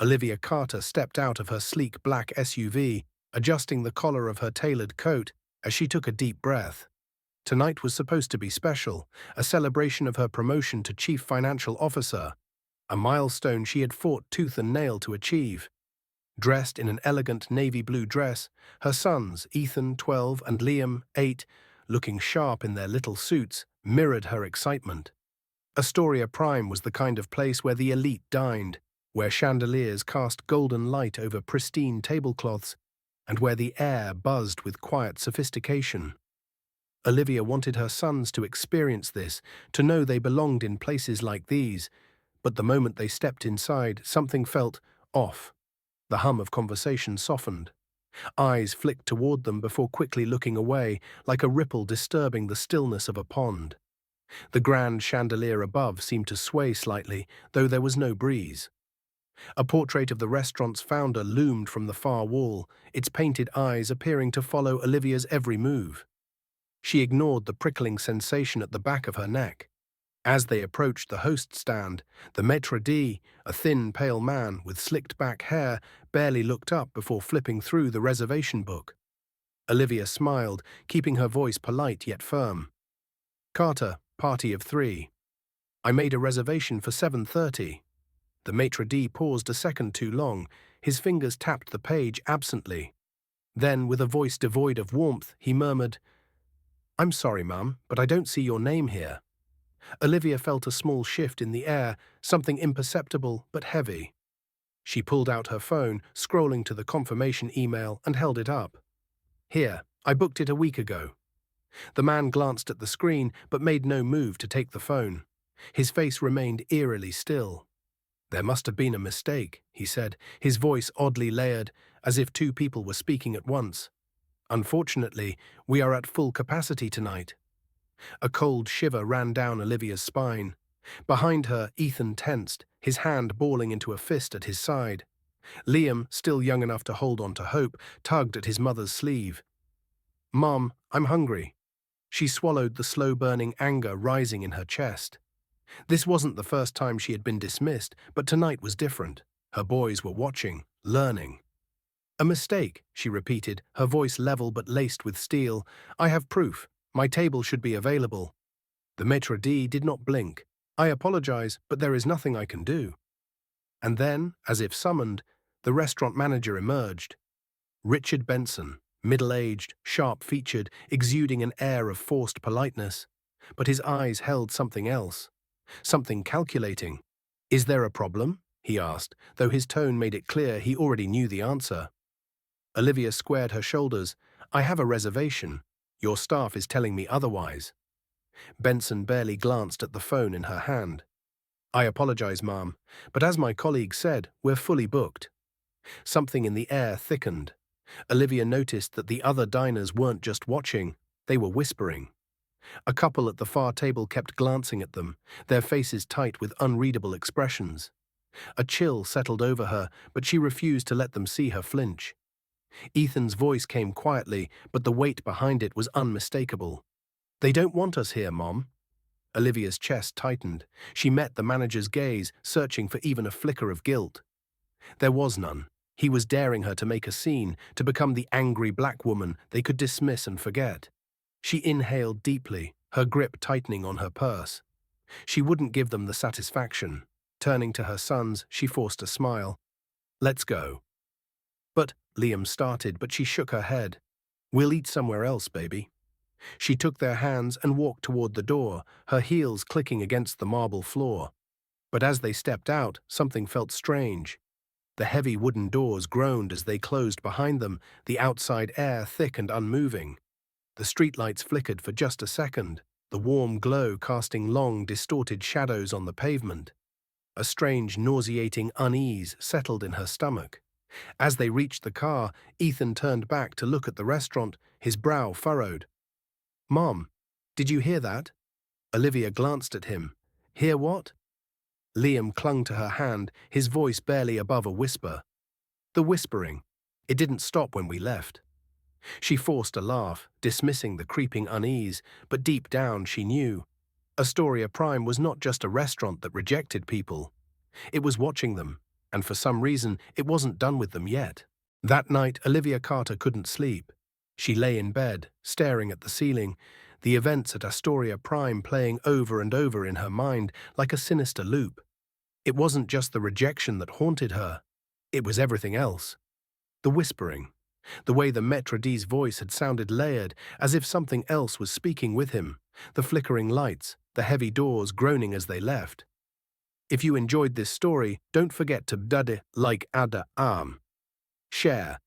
Olivia Carter stepped out of her sleek black SUV, adjusting the collar of her tailored coat as she took a deep breath. Tonight was supposed to be special, a celebration of her promotion to Chief Financial Officer, a milestone she had fought tooth and nail to achieve. Dressed in an elegant navy blue dress, her sons, Ethan, 12, and Liam, 8, looking sharp in their little suits, mirrored her excitement. Astoria Prime was the kind of place where the elite dined, where chandeliers cast golden light over pristine tablecloths, and where the air buzzed with quiet sophistication. Olivia wanted her sons to experience this, to know they belonged in places like these, but the moment they stepped inside, something felt off. The hum of conversation softened. Eyes flicked toward them before quickly looking away, like a ripple disturbing the stillness of a pond. The grand chandelier above seemed to sway slightly, though there was no breeze. A portrait of the restaurant's founder loomed from the far wall, its painted eyes appearing to follow Olivia's every move. She ignored the prickling sensation at the back of her neck. As they approached the host stand, the maître d', a thin, pale man with slicked-back hair, barely looked up before flipping through the reservation book. Olivia smiled, keeping her voice polite yet firm. "Carter, party of 3. I made a reservation for 7:30. The maître d' paused a second too long. His fingers tapped the page absently. Then, with a voice devoid of warmth, he murmured, "I'm sorry, Mum, but I don't see your name here." Olivia felt a small shift in the air, something imperceptible but heavy. She pulled out her phone, scrolling to the confirmation email, and held it up. "Here, I booked it a week ago." The man glanced at the screen but made no move to take the phone. His face remained eerily still. "There must have been a mistake," he said, his voice oddly layered, as if two people were speaking at once. "Unfortunately, we are at full capacity tonight." A cold shiver ran down Olivia's spine. Behind her, Ethan tensed, his hand balling into a fist at his side. Liam, still young enough to hold on to hope, tugged at his mother's sleeve. "Mom, I'm hungry." She swallowed the slow-burning anger rising in her chest. This wasn't the first time she had been dismissed, but tonight was different. Her boys were watching, learning. "A mistake," she repeated, her voice level but laced with steel. "I have proof. My table should be available." The maître d' did not blink. "I apologize, but there is nothing I can do." And then, as if summoned, the restaurant manager emerged. Richard Benson, middle-aged, sharp-featured, exuding an air of forced politeness. But his eyes held something else. Something calculating. "Is there a problem?" he asked, though his tone made it clear he already knew the answer. Olivia squared her shoulders. "I have a reservation. Your staff is telling me otherwise." Benson barely glanced at the phone in her hand. "I apologize, ma'am, but as my colleague said, we're fully booked." Something in the air thickened. Olivia noticed that the other diners weren't just watching, they were whispering. A couple at the far table kept glancing at them, their faces tight with unreadable expressions. A chill settled over her, but she refused to let them see her flinch. Ethan's voice came quietly, but the weight behind it was unmistakable. "They don't want us here, Mom." Olivia's chest tightened. She met the manager's gaze, searching for even a flicker of guilt. There was none. He was daring her to make a scene, to become the angry black woman they could dismiss and forget. She inhaled deeply, her grip tightening on her purse. She wouldn't give them the satisfaction. Turning to her sons, she forced a smile. "Let's go." "But," Liam started, but she shook her head. "We'll eat somewhere else, baby." She took their hands and walked toward the door, her heels clicking against the marble floor. But as they stepped out, something felt strange. The heavy wooden doors groaned as they closed behind them, the outside air thick and unmoving. The streetlights flickered for just a second, the warm glow casting long, distorted shadows on the pavement. A strange, nauseating unease settled in her stomach. As they reached the car, Ethan turned back to look at the restaurant, his brow furrowed. "Mom, did you hear that?" Olivia glanced at him. "Hear what?" Liam clung to her hand, his voice barely above a whisper. "The whispering. It didn't stop when we left." She forced a laugh, dismissing the creeping unease, but deep down she knew. Astoria Prime was not just a restaurant that rejected people. It was watching them, and for some reason it wasn't done with them yet. That night, Olivia Carter couldn't sleep. She lay in bed, staring at the ceiling, the events at Astoria Prime playing over and over in her mind like a sinister loop. It wasn't just the rejection that haunted her. It was everything else. The whispering. The way the Maître D's voice had sounded layered, as if something else was speaking with him. The flickering lights, the heavy doors groaning as they left. If you enjoyed this story, don't forget to like, share,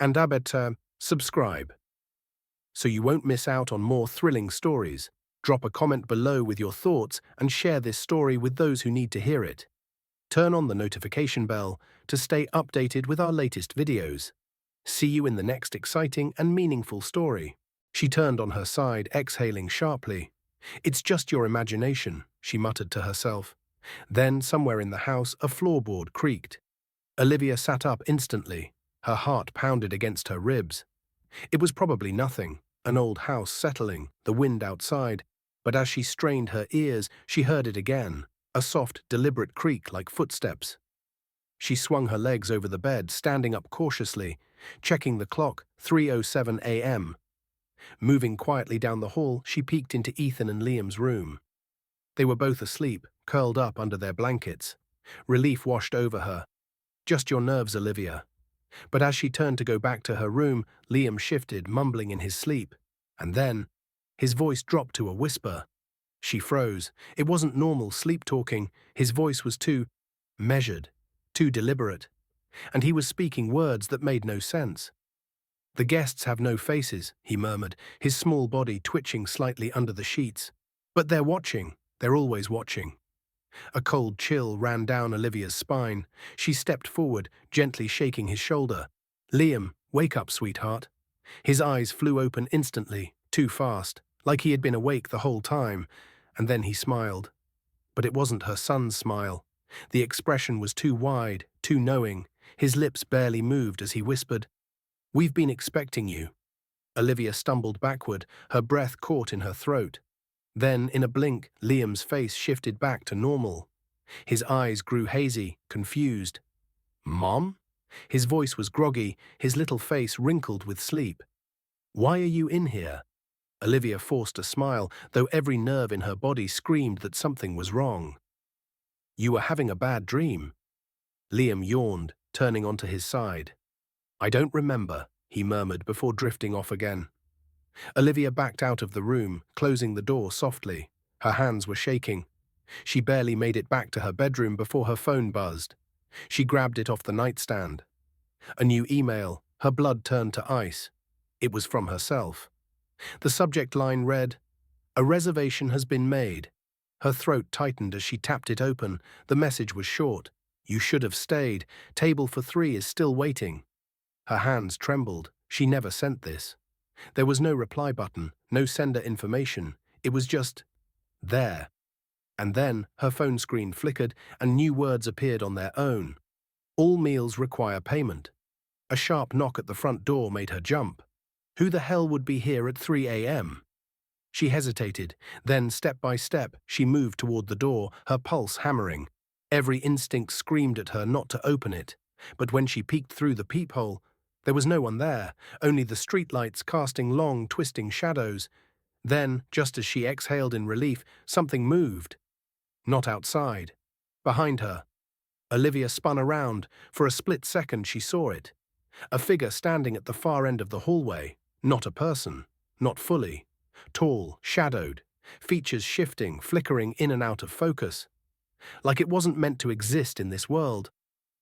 and subscribe, so you won't miss out on more thrilling stories. Drop a comment below with your thoughts and share this story with those who need to hear it. Turn on the notification bell to stay updated with our latest videos. See you in the next exciting and meaningful story. She turned on her side, exhaling sharply. "It's just your imagination," she muttered to herself. Then, somewhere in the house, a floorboard creaked. Olivia sat up instantly. Her heart pounded against her ribs. It was probably nothing, an old house settling, the wind outside, but as she strained her ears, she heard it again, a soft, deliberate creak like footsteps. She swung her legs over the bed, standing up cautiously, checking the clock, 3:07 a.m. Moving quietly down the hall, she peeked into Ethan and Liam's room. They were both asleep, curled up under their blankets. Relief washed over her. "Just your nerves, Olivia." But as she turned to go back to her room, Liam shifted, mumbling in his sleep. And then, his voice dropped to a whisper. She froze. It wasn't normal sleep-talking. His voice was too measured, too deliberate. And he was speaking words that made no sense. "The guests have no faces," he murmured, his small body twitching slightly under the sheets. "But they're watching. They're always watching." A cold chill ran down Olivia's spine. She stepped forward, gently shaking his shoulder. "Liam, wake up, sweetheart." His eyes flew open instantly, too fast, like he had been awake the whole time, and then he smiled. But it wasn't her son's smile. The expression was too wide, too knowing. His lips barely moved as he whispered, "We've been expecting you." Olivia stumbled backward, her breath caught in her throat. Then, in a blink, Liam's face shifted back to normal. His eyes grew hazy, confused. "Mom?" His voice was groggy, his little face wrinkled with sleep. "Why are you in here?" Olivia forced a smile, though every nerve in her body screamed that something was wrong. "You were having a bad dream." Liam yawned, turning onto his side. "I don't remember," he murmured before drifting off again. Olivia backed out of the room, closing the door softly. Her hands were shaking. She barely made it back to her bedroom before her phone buzzed. She grabbed it off the nightstand. A new email. Her blood turned to ice. It was from herself. The subject line read, "A reservation has been made." Her throat tightened as she tapped it open. The message was short. "You should have stayed. Table for 3 is still waiting." Her hands trembled. She never sent this. There was no reply button, no sender information. It was just there. And then her phone screen flickered and new words appeared on their own. "All meals require payment." A sharp knock at the front door made her jump. Who the hell would be here at 3 a.m.? She hesitated. Then, step by step, she moved toward the door, her pulse hammering. Every instinct screamed at her not to open it. But when she peeked through the peephole, there was no one there, only the streetlights casting long, twisting shadows. Then, just as she exhaled in relief, something moved. Not outside. Behind her. Olivia spun around. For a split second she saw it. A figure standing at the far end of the hallway. Not a person. Not fully. Tall, shadowed. Features shifting, flickering in and out of focus. Like it wasn't meant to exist in this world.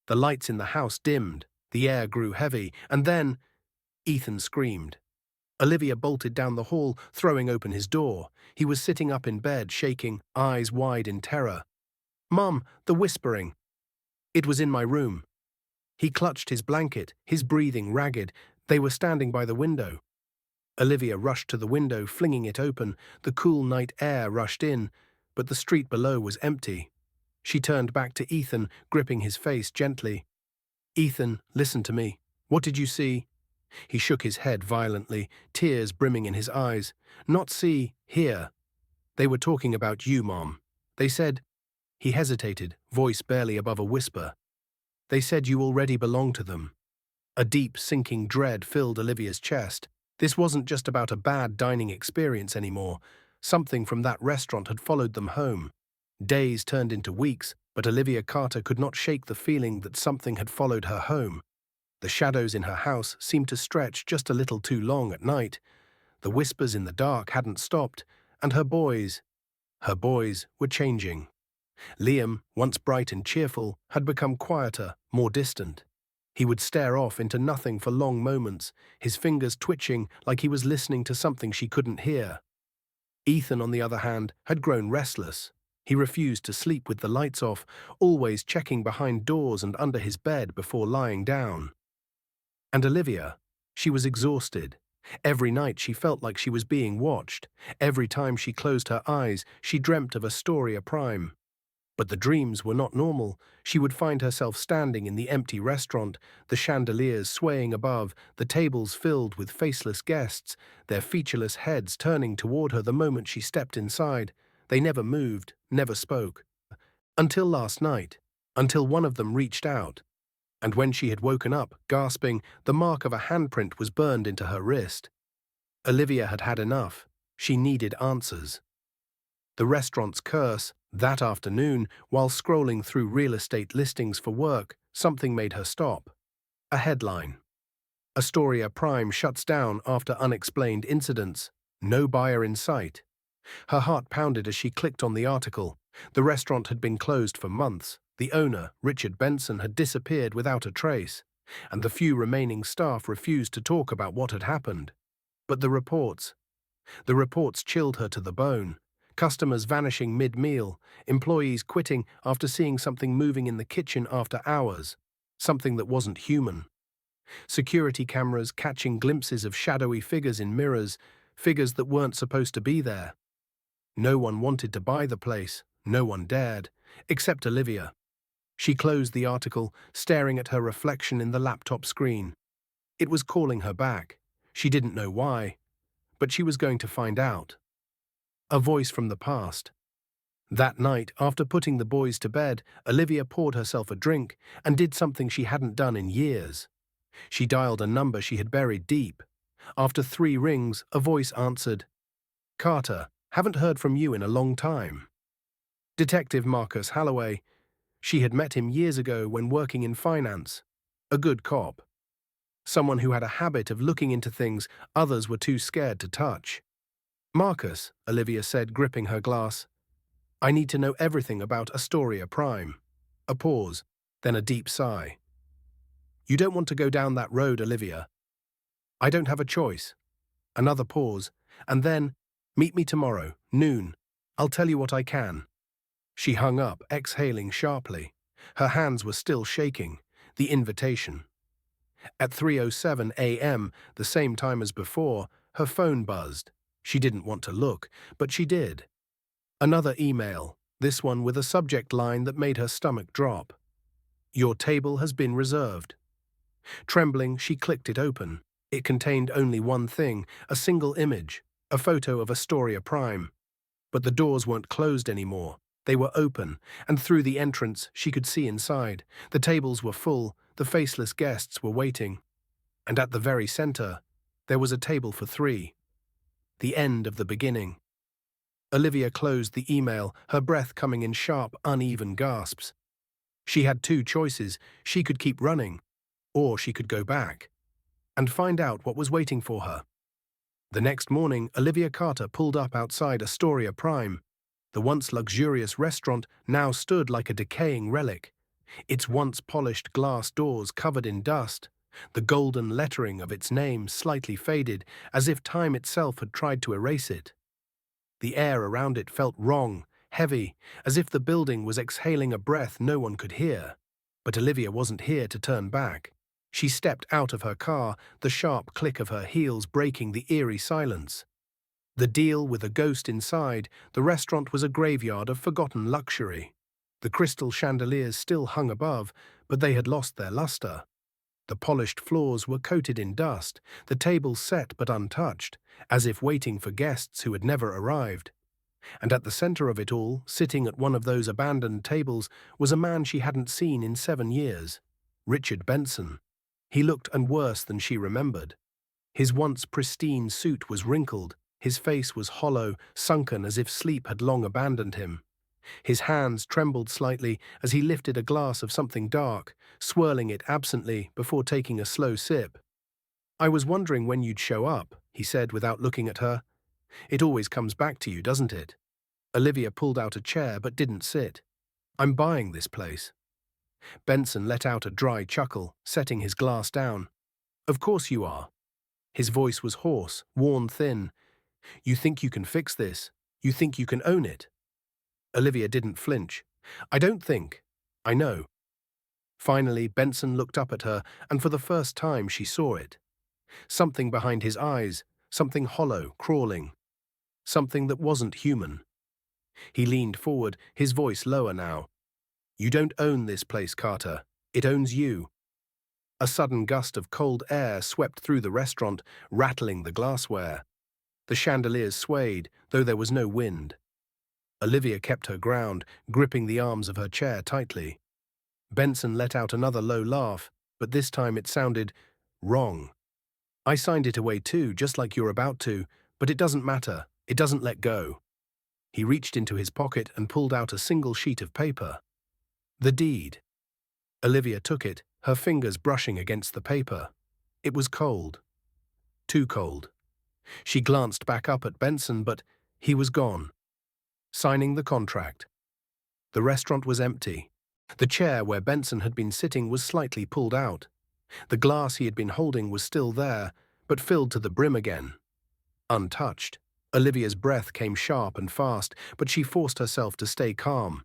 The lights in the house dimmed. The air grew heavy, and then Ethan screamed. Olivia bolted down the hall, throwing open his door. He was sitting up in bed, shaking, eyes wide in terror. "Mum, the whispering." "It was in my room." He clutched his blanket, his breathing ragged. They were standing by the window. Olivia rushed to the window, flinging it open. The cool night air rushed in, but the street below was empty. She turned back to Ethan, gripping his face gently. "Ethan, listen to me. What did you see?" He shook his head violently, tears brimming in his eyes. "Not see, hear. They were talking about you, Mom. They said—" He hesitated, voice barely above a whisper. They said you already belong to them. A deep, sinking dread filled Olivia's chest. This wasn't just about a bad dining experience anymore. Something from that restaurant had followed them home. Days turned into weeks, but Olivia Carter could not shake the feeling that something had followed her home. The shadows in her house seemed to stretch just a little too long at night. The whispers in the dark hadn't stopped, and her boys were changing. Liam, once bright and cheerful, had become quieter, more distant. He would stare off into nothing for long moments, his fingers twitching like he was listening to something she couldn't hear. Ethan, on the other hand, had grown restless. He refused to sleep with the lights off, always checking behind doors and under his bed before lying down. And Olivia, she was exhausted. Every night she felt like she was being watched. Every time she closed her eyes, she dreamt of Astoria Prime. But the dreams were not normal. She would find herself standing in the empty restaurant, the chandeliers swaying above, the tables filled with faceless guests, their featureless heads turning toward her the moment she stepped inside. They never moved, never spoke. Until last night, until one of them reached out. And when she had woken up, gasping, the mark of a handprint was burned into her wrist. Olivia had had enough. She needed answers. The restaurant's curse. That afternoon, while scrolling through real estate listings for work, something made her stop. A headline. Astoria Prime shuts down after unexplained incidents. No buyer in sight. Her heart pounded as she clicked on the article. The restaurant had been closed for months. The owner, Richard Benson, had disappeared without a trace, and the few remaining staff refused to talk about what had happened. But the reports chilled her to the bone. Customers vanishing mid-meal, employees quitting after seeing something moving in the kitchen after hours, something that wasn't human. Security cameras catching glimpses of shadowy figures in mirrors, figures that weren't supposed to be there. No one wanted to buy the place, no one dared, except Olivia. She closed the article, staring at her reflection in the laptop screen. It was calling her back. She didn't know why, but she was going to find out. A voice from the past. That night, after putting the boys to bed, Olivia poured herself a drink and did something she hadn't done in years. She dialed a number she had buried deep. After 3 rings, a voice answered. "Carter, haven't heard from you in a long time." Detective Marcus Holloway. She had met him years ago when working in finance. A good cop. Someone who had a habit of looking into things others were too scared to touch. "Marcus," Olivia said, gripping her glass, "I need to know everything about Astoria Prime." A pause, then a deep sigh. "You don't want to go down that road, Olivia." "I don't have a choice." Another pause, and then, "Meet me tomorrow, noon. I'll tell you what I can." She hung up, exhaling sharply. Her hands were still shaking. The invitation. At 3:07 a.m., the same time as before, her phone buzzed. She didn't want to look, but she did. Another email, this one with a subject line that made her stomach drop. "Your table has been reserved." Trembling, she clicked it open. It contained only one thing, a single image, a photo of Astoria Prime. But the doors weren't closed anymore. They were open, and through the entrance she could see inside. The tables were full, the faceless guests were waiting. And at the very center, there was a table for 3. The end of the beginning. Olivia closed the email, her breath coming in sharp, uneven gasps. She had 2 choices. She could keep running, or she could go back and find out what was waiting for her. The next morning, Olivia Carter pulled up outside Astoria Prime. The once luxurious restaurant now stood like a decaying relic, its once polished glass doors covered in dust, the golden lettering of its name slightly faded, as if time itself had tried to erase it. The air around it felt wrong, heavy, as if the building was exhaling a breath no one could hear. But Olivia wasn't here to turn back. She stepped out of her car, the sharp click of her heels breaking the eerie silence. The deal with a ghost inside, the restaurant was a graveyard of forgotten luxury. The crystal chandeliers still hung above, but they had lost their luster. The polished floors were coated in dust, the tables set but untouched, as if waiting for guests who had never arrived. And at the center of it all, sitting at one of those abandoned tables, was a man she hadn't seen in 7 years. Richard Benson. He looked and worse than she remembered. His once pristine suit was wrinkled, his face was hollow, sunken as if sleep had long abandoned him. His hands trembled slightly as he lifted a glass of something dark, swirling it absently before taking a slow sip. "I was wondering when you'd show up," he said without looking at her. "It always comes back to you, doesn't it?" Olivia pulled out a chair but didn't sit. "I'm buying this place." Benson let out a dry chuckle, setting his glass down. "Of course you are." His voice was hoarse, worn thin. "You think you can fix this? You think you can own it?" Olivia didn't flinch. "I don't think. I know." Finally, Benson looked up at her, and for the first time she saw it. Something behind his eyes, something hollow, crawling. Something that wasn't human. He leaned forward, his voice lower now. "You don't own this place, Carter. It owns you." A sudden gust of cold air swept through the restaurant, rattling the glassware. The chandeliers swayed, though there was no wind. Olivia kept her ground, gripping the arms of her chair tightly. Benson let out another low laugh, but this time it sounded wrong. "I signed it away too, just like you're about to, but it doesn't matter. It doesn't let go." He reached into his pocket and pulled out a single sheet of paper. The deed. Olivia took it, her fingers brushing against the paper. It was cold. Too cold. She glanced back up at Benson, but he was gone. Signing the contract. The restaurant was empty. The chair where Benson had been sitting was slightly pulled out. The glass he had been holding was still there, but filled to the brim again. Untouched. Olivia's breath came sharp and fast, but she forced herself to stay calm.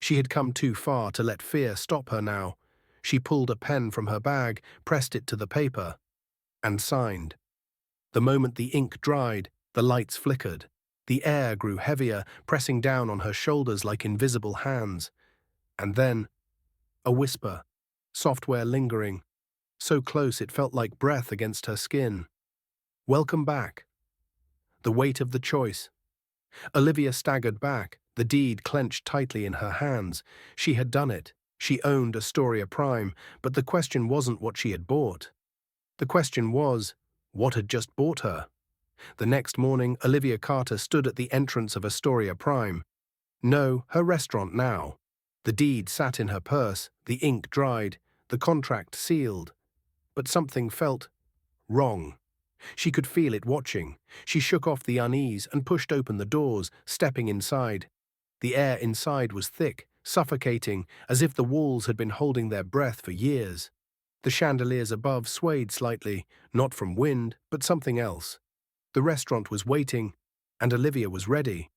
She had come too far to let fear stop her now. She pulled a pen from her bag, pressed it to the paper, and signed. The moment the ink dried, the lights flickered. The air grew heavier, pressing down on her shoulders like invisible hands. And then, a whisper, software lingering, so close it felt like breath against her skin. "Welcome back." The weight of the choice. Olivia staggered back, the deed clenched tightly in her hands. She had done it. She owned Astoria Prime, but the question wasn't what she had bought. The question was, what had just bought her? The next morning, Olivia Carter stood at the entrance of Astoria Prime. No, her restaurant now. The deed sat in her purse, the ink dried, the contract sealed. But something felt wrong. She could feel it watching. She shook off the unease and pushed open the doors, stepping inside. The air inside was thick, suffocating, as if the walls had been holding their breath for years. The chandeliers above swayed slightly, not from wind, but something else. The restaurant was waiting, and Olivia was ready.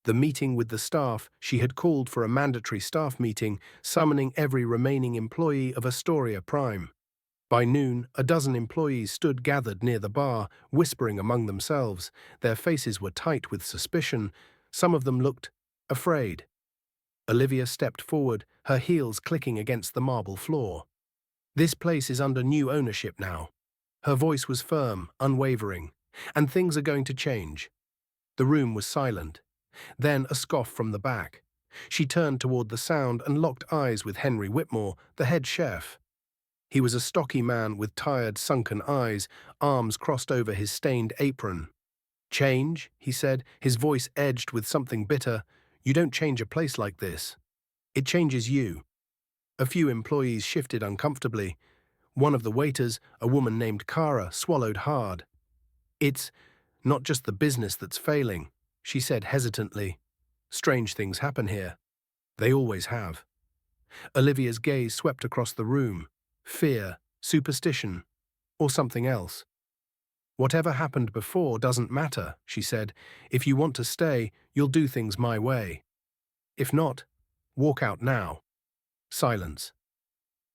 The meeting with the staff, she had called for a mandatory staff meeting, summoning every remaining employee of Astoria Prime. By noon, a dozen employees stood gathered near the bar, whispering among themselves. Their faces were tight with suspicion. Some of them looked afraid. Olivia stepped forward, her heels clicking against the marble floor. "This place is under new ownership now." Her voice was firm, unwavering. "And things are going to change." The room was silent. Then a scoff from the back. She turned toward the sound and locked eyes with Henry Whitmore, the head chef. He was a stocky man with tired, sunken eyes, arms crossed over his stained apron. "Change," he said, his voice edged with something bitter. "You don't change a place like this. It changes you." A few employees shifted uncomfortably. One of the waiters, a woman named Kara, swallowed hard. "It's not just the business that's failing," she said hesitantly. "Strange things happen here. They always have." Olivia's gaze swept across the room. Fear, superstition, or something else. "Whatever happened before doesn't matter," she said. "If you want to stay, you'll do things my way. If not, walk out now." Silence.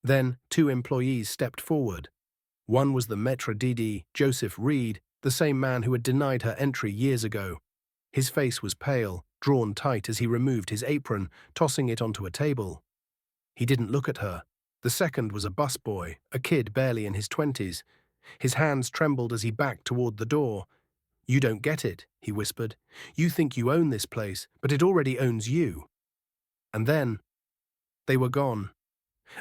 Then 2 employees stepped forward. One was the maître d', Joseph Reed, the same man who had denied her entry years ago. His face was pale, drawn tight as he removed his apron, tossing it onto a table. He didn't look at her. The second was a busboy, a kid barely in his 20s. His hands trembled as he backed toward the door. "You don't get it," he whispered. "You think you own this place, but it already owns you." And then they were gone.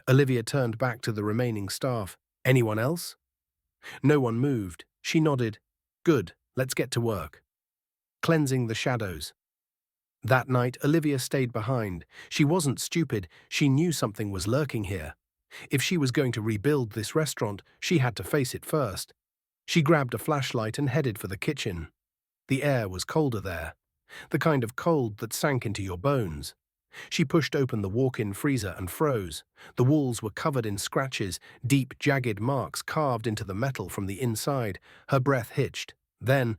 Olivia turned back to the remaining staff. Anyone else? No one moved. She nodded. Good, let's get to work. Cleansing the shadows. That night, Olivia stayed behind. She wasn't stupid. She knew something was lurking here. If she was going to rebuild this restaurant, she had to face it first. She grabbed a flashlight and headed for the kitchen. The air was colder there, the kind of cold that sank into your bones. She pushed open the walk-in freezer and froze. The walls were covered in scratches, deep, jagged marks carved into the metal from the inside. Her breath hitched. Then,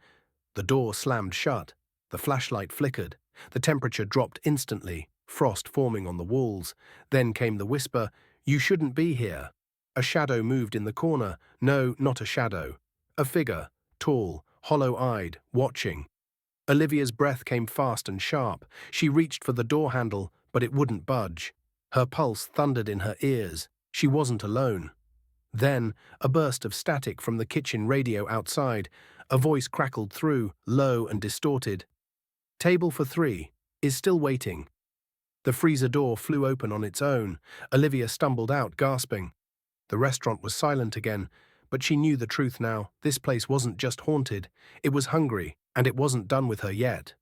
the door slammed shut. The flashlight flickered. The temperature dropped instantly, frost forming on the walls. Then came the whisper, "You shouldn't be here." A shadow moved in the corner. No, not a shadow. A figure, tall, hollow-eyed, watching. Olivia's breath came fast and sharp. She reached for the door handle, but it wouldn't budge. Her pulse thundered in her ears. She wasn't alone. Then, a burst of static from the kitchen radio outside. A voice crackled through, low and distorted. "Table for 3. Is still waiting." The freezer door flew open on its own. Olivia stumbled out, gasping. The restaurant was silent again, but she knew the truth now. This place wasn't just haunted. It was hungry, and it wasn't done with her yet.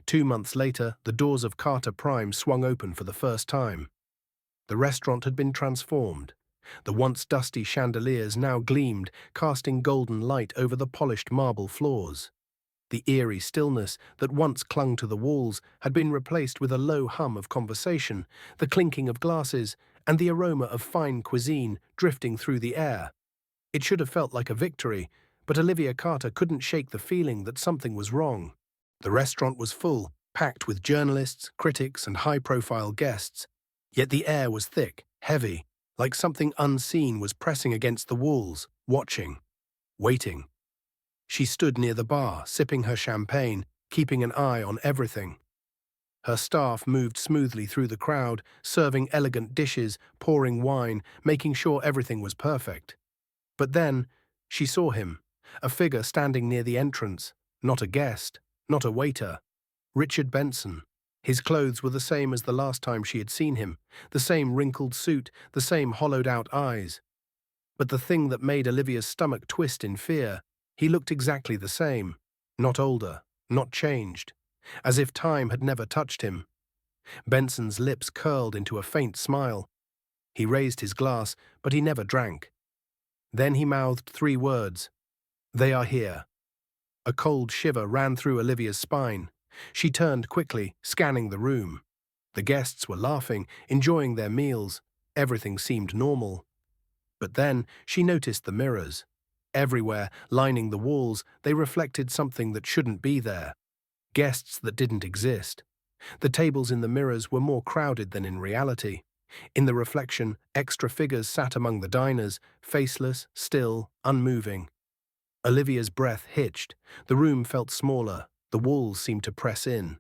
2 months later, the doors of Carter Prime swung open for the first time. The restaurant had been transformed. The once dusty chandeliers now gleamed, casting golden light over the polished marble floors. The eerie stillness that once clung to the walls had been replaced with a low hum of conversation, the clinking of glasses, and the aroma of fine cuisine drifting through the air. It should have felt like a victory, but Olivia Carter couldn't shake the feeling that something was wrong. The restaurant was full, packed with journalists, critics, and high-profile guests. Yet the air was thick, heavy, like something unseen was pressing against the walls, watching, waiting. She stood near the bar, sipping her champagne, keeping an eye on everything. Her staff moved smoothly through the crowd, serving elegant dishes, pouring wine, making sure everything was perfect. But then, she saw him, a figure standing near the entrance, not a guest, not a waiter. Richard Benson. His clothes were the same as the last time she had seen him, the same wrinkled suit, the same hollowed-out eyes. But the thing that made Olivia's stomach twist in fear, he looked exactly the same, not older, not changed, as if time had never touched him. Benson's lips curled into a faint smile. He raised his glass, but he never drank. Then he mouthed 3 words. "They are here." A cold shiver ran through Olivia's spine. She turned quickly, scanning the room. The guests were laughing, enjoying their meals. Everything seemed normal. But then she noticed the mirrors. Everywhere, lining the walls, they reflected something that shouldn't be there. Guests that didn't exist. The tables in the mirrors were more crowded than in reality. In the reflection, extra figures sat among the diners, faceless, still, unmoving. Olivia's breath hitched. The room felt smaller. The walls seemed to press in.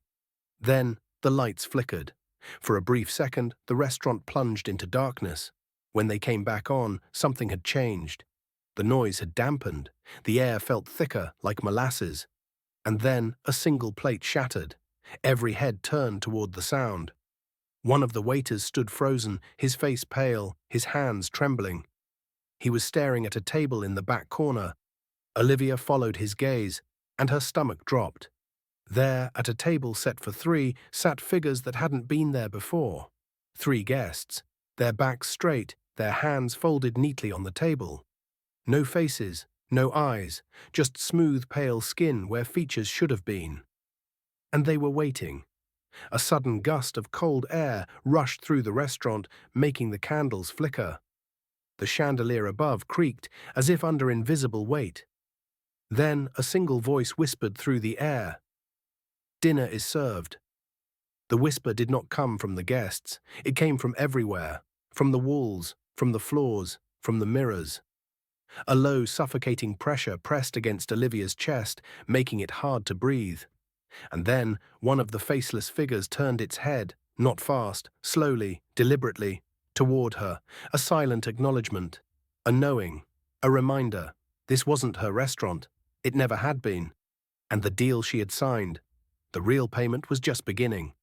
Then, the lights flickered. For a brief second, the restaurant plunged into darkness. When they came back on, something had changed. The noise had dampened. The air felt thicker, like molasses. And then, a single plate shattered. Every head turned toward the sound. One of the waiters stood frozen, his face pale, his hands trembling. He was staring at a table in the back corner. Olivia followed his gaze, and her stomach dropped. There, at a table set for 3, sat figures that hadn't been there before. 3 guests, their backs straight, their hands folded neatly on the table. No faces, no eyes, just smooth, pale skin where features should have been. And they were waiting. A sudden gust of cold air rushed through the restaurant, making the candles flicker. The chandelier above creaked, as if under invisible weight. Then a single voice whispered through the air. "Dinner is served." The whisper did not come from the guests. It came from everywhere, from the walls, from the floors, from the mirrors. A low, suffocating pressure pressed against Olivia's chest, making it hard to breathe. And then one of the faceless figures turned its head, not fast, slowly, deliberately, toward her, a silent acknowledgement, a knowing, a reminder. This wasn't her restaurant. It never had been. And the deal she had signed, the real payment was just beginning.